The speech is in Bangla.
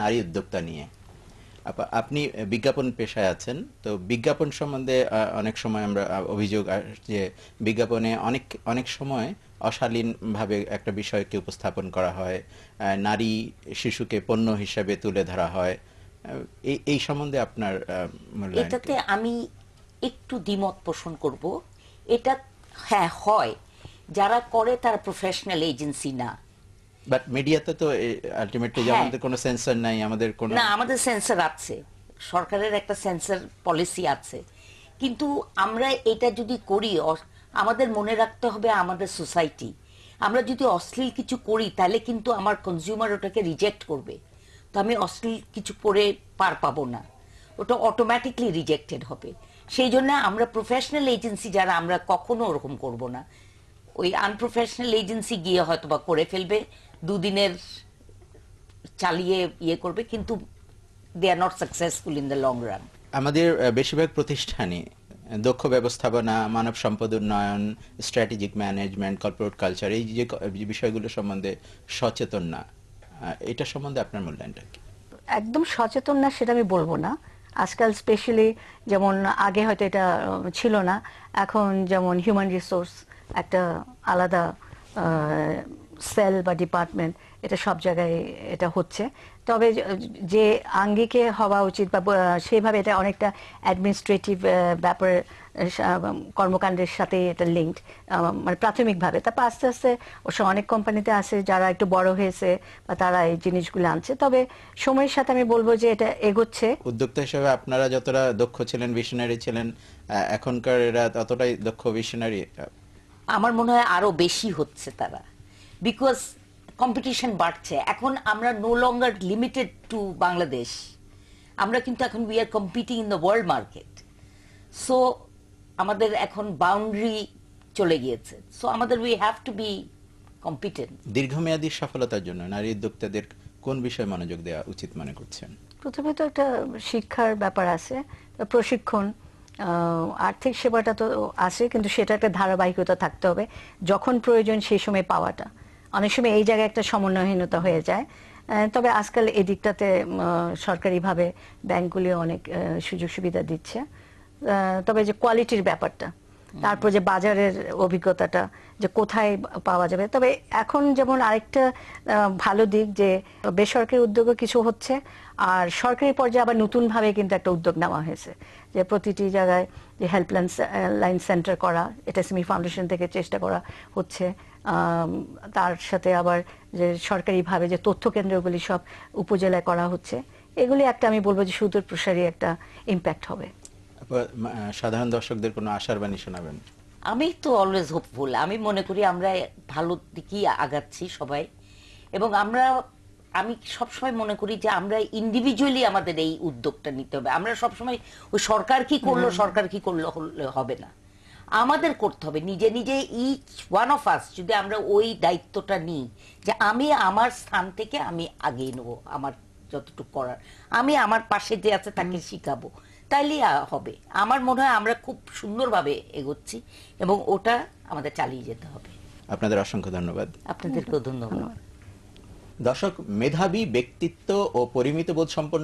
নারী উদ্যোক্তা নিয়ে। আপনি বিজ্ঞাপন পেশায় আছেন, তো বিজ্ঞাপন সম্বন্ধে অনেক সময় আমরা অভিযোগ যে বিজ্ঞাপনে অনেক অনেক সময় অশালীনভাবে একটা বিষয়কে উপস্থাপন করা হয়, নারী শিশুকে পণ্য হিসাবে তুলে ধরা হয়। এই এই সম্বন্ধে আপনার মূল্যায়ন কি? এটাতে আমি একটু দ্বিমত পোষণ করব। এটা হ্যাঁ হয়, যারা করে তারা প্রফেশনাল এজেন্সি না। বাট মিডিয়াতে তো আলটিমেটলি হ্যাঁ, আমাদের কোনো সেন্সর নাই, আমাদের কোনো না, আমাদের সেন্সর আছে, সরকারের একটা সেন্সর পলিসি আছে, কিন্তু আমরা এটা যদি করি আমাদের মনে রাখতে হবে আমাদের সোসাইটি। আমরা যদি অশ্লীল কিছু করি তাহলে কিন্তু আমার কনজিউমার ওটাকে রিজেক্ট করবে, তো আমি অশ্লীল কিছু করে পার পাবো না, ওটা অটোমেটিকলি রিজেক্টেড হবে। সেই জন্য আমরা প্রফেশনাল এজেন্সি যারা, আমরা কখনো ওরকম করব না। ওই আনপ্রফেশনাল এজেন্সি গিয়ে হয়তো বা করে ফেলবে, দুদিনের চালিয়ে ইয়ে করবে, কিন্তু they are not successful in the long run. আমাদের বেশিরভাগ প্রতিষ্ঠানই দক্ষ ব্যবস্থাপনা, মানব সম্পদ উন্নয়ন, স্ট্র্যাটেজিক ম্যানেজমেন্ট, কর্পোরেট কালচার, এই যে বিষয়গুলো সম্বন্ধে সচেতন না। এটা সম্বন্ধে আপনার মূল্যায়নটা কি? একদম সচেতন না সেটা আমি বলবো না। আজকাল স্পেশালি যেমন আগে হয়তো এটা ছিল না, এখন যেমন হিউম্যান রিসোর্স একটা আলাদা সেল বা ডিপার্টমেন্ট, এটা সব জায়গায় এটা হচ্ছে। তবে যে আঙ্গিকে হওয়া উচিত বা সেইভাবে এটা অনেকটা অ্যাডমিনিস্ট্রেটিভ ব্যাপার, কর্মকাণ্ডের সাথে এটা লিঙ্কড, মানে প্রাথমিকভাবে। তারপর আস্তে আস্তে অবশ্য অনেক কোম্পানিতে আছে যারা একটু বড় হয়েছে বা তারা এই জিনিসগুলো আনছে। তবে সময়ের সাথে আমি বলবো যে এটা এগোচ্ছে। উদ্যোক্তা হিসেবে আপনারা যতটা দক্ষ ছিলেন, ভিশনারি ছিলেন, এখনকার এরা ততটাই দক্ষ ভিশনারি? আমার মনে হয় আরো বেশি হচ্ছে তারা, বিকজ কম্পিটিশন বাড়ছে। এখন আমরা no longer limited to Bangladesh, আমরা কিন্তু এখন we are competing in the world market. So আমাদের এখন বাউন্ডারি চলে গিয়েছে, সো আমাদের we have to be competent. দীর্ঘমেয়াদী সফলতার জন্য নারী উদ্যোক্তাদের কোন বিষয়ে মনোযোগ দেওয়া উচিত মনে করছেন? প্রথমে তো একটা শিক্ষার ব্যাপার আছে, প্রশিক্ষণ, আর্থিক সেবাটা তো আছে, কিন্তু সেটা একটা ধারাবাহিকতা থাকতে হবে, যখন প্রয়োজন সেই সময় পাওয়াটা। অনেক সময় এই জায়গায় একটা সমন্বয়হীনতা হয়ে যায়। তবে আজকাল এই দিকটাতে সরকারিভাবে ব্যাংকগুলি অনেক সুযোগ সুবিধা দিচ্ছে। তবে যে কোয়ালিটির ব্যাপারটা, তারপর যে বাজারের অভিজ্ঞতাটা, যে কোথায় পাওয়া যাবে। তবে এখন যেমন আরেকটা ভালো দিক যে বেসরকারি উদ্যোগও কিছু হচ্ছে, আর সরকারি পর্যায়ে আবার নতুন ভাবে কিন্তু একটা উদ্যোগ নেওয়া হয়েছে যে প্রতিটি জায়গায় যে হেল্পলাইন লাইন সেন্টার করা, এটা সিমি ফাউন্ডেশন থেকে চেষ্টা করা হচ্ছে। তার সাথে আবার যে সরকারিভাবে যে তথ্য কেন্দ্রগুলি সব উপজেলায় করা হচ্ছে, এগুলি একটা আমি বলবো যে সুদূর প্রসারী একটা ইম্প্যাক্ট হবে। সাধারণ দর্শকদের কোনো আশার বাণী শোনাবেন? আমি তো অলওয়েজ হোপফুল। আমি মনে করি আমরা ভালো দিকেই আগাচ্ছি সবাই, এবং আমি সবসময় মনে করি যে আমরা ইন্ডিভিজুয়ালি আমাদের এই উদ্যোগটা নিতে হবে। আমরা সবসময় ওই সরকার কি করলো, সরকার কি করলো হলে হবে না, আমাদের করতে হবে নিজে নিজে। ইচ ওয়ান অফ আস যদি আমরা ওই দায়িত্বটা নিই যে আমি আমার স্থান থেকে আমি আগিয়ে নেবো, আমার যতটুকু করার আমি আমার পাশে যে আছে তাকে শিখাবো, তাইলে হবে। আমার মনে হয় আমরা খুব সুন্দরভাবে এগোচ্ছি, এবং ওটা আমাদের চালিয়ে যেতে হবে। আপনাদের অসংখ্য ধন্যবাদ। আপনাদেরকেও ধন্যবাদ। দর্শক, মেধাবী ব্যক্তিত্ব ও পরিমিত বোধ সম্পন্ন